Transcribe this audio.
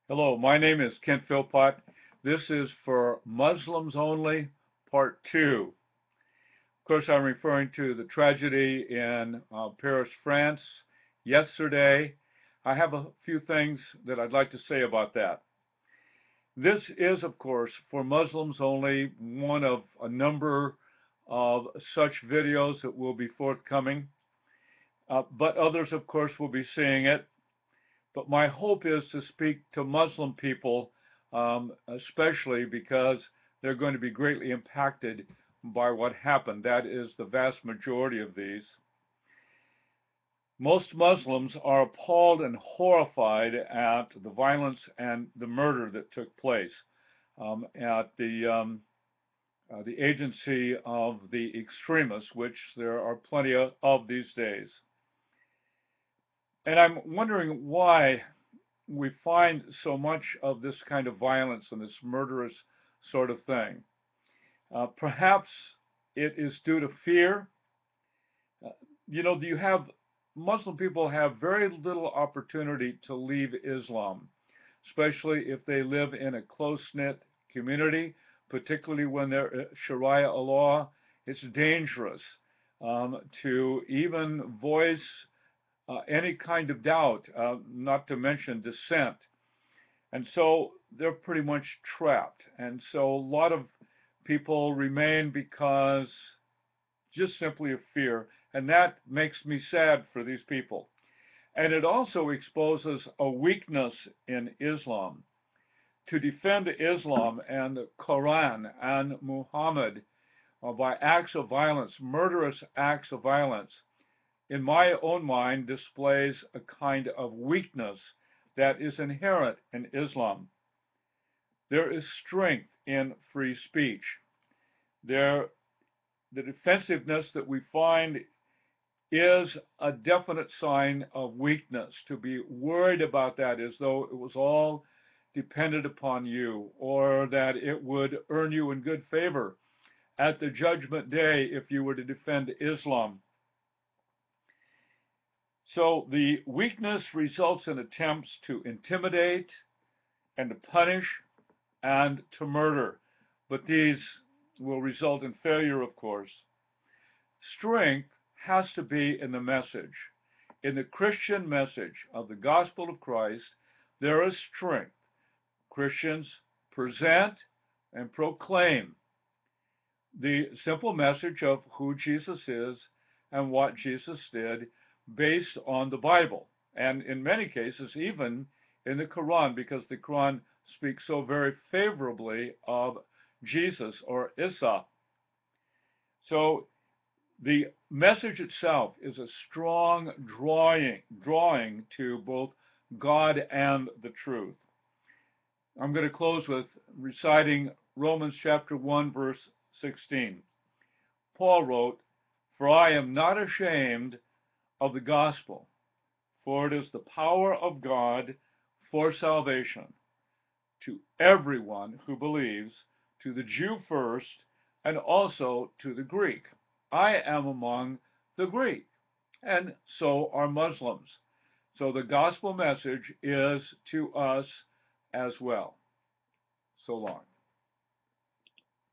Hello, my name is Kent Philpott. This is for Muslims Only, Part 2. Of course, I'm referring to the tragedy in Paris, France yesterday. I have a few things that I'd like to say about that. This is, of course, for Muslims only, one of a number of such videos that will be forthcoming. But others, of course, will be seeing it. But my hope is to speak to Muslim people, especially because they're going to be greatly impacted by what happened. That is the vast majority of these. Most Muslims are appalled and horrified at the violence and the murder that took place at the agency of the extremists, which there are plenty of these days. And I'm wondering why we find so much of this kind of violence and this murderous sort of thing. Perhaps it is due to fear. You have Muslim people have very little opportunity to leave Islam, especially if they live in a close-knit community, particularly when they're Sharia law. It's dangerous to even voice any kind of doubt, not to mention dissent. And so they're pretty much trapped. And so a lot of people remain because just simply of fear. And that makes me sad for these people. And it also exposes a weakness in Islam. To defend Islam and the Qur'an and Muhammad by acts of violence, murderous acts of violence, in my own mind, displays a kind of weakness that is inherent in Islam. There is strength in free speech. The defensiveness that we find is a definite sign of weakness. To be worried about that as though it was all dependent upon you, or that it would earn you in good favor at the judgment day if you were to defend Islam. So the weakness results in attempts to intimidate and to punish and to murder. But these will result in failure, of course. Strength has to be in the message. In the Christian message of the gospel of Christ, there is strength. Christians present and proclaim the simple message of who Jesus is and what Jesus did based on the Bible, and in many cases even in the Qur'an, because the Qur'an speaks so very favorably of Jesus or Isa. So the message itself is a strong drawing to both God and the truth. I'm going to close with reciting Romans chapter 1, verse 16. Paul wrote, "For I am not ashamed of the gospel, for it is the power of God for salvation to everyone who believes, to the Jew first, and also to the Greek. I am among the Greek, and so are Muslims." So the gospel message is to us as well. So long.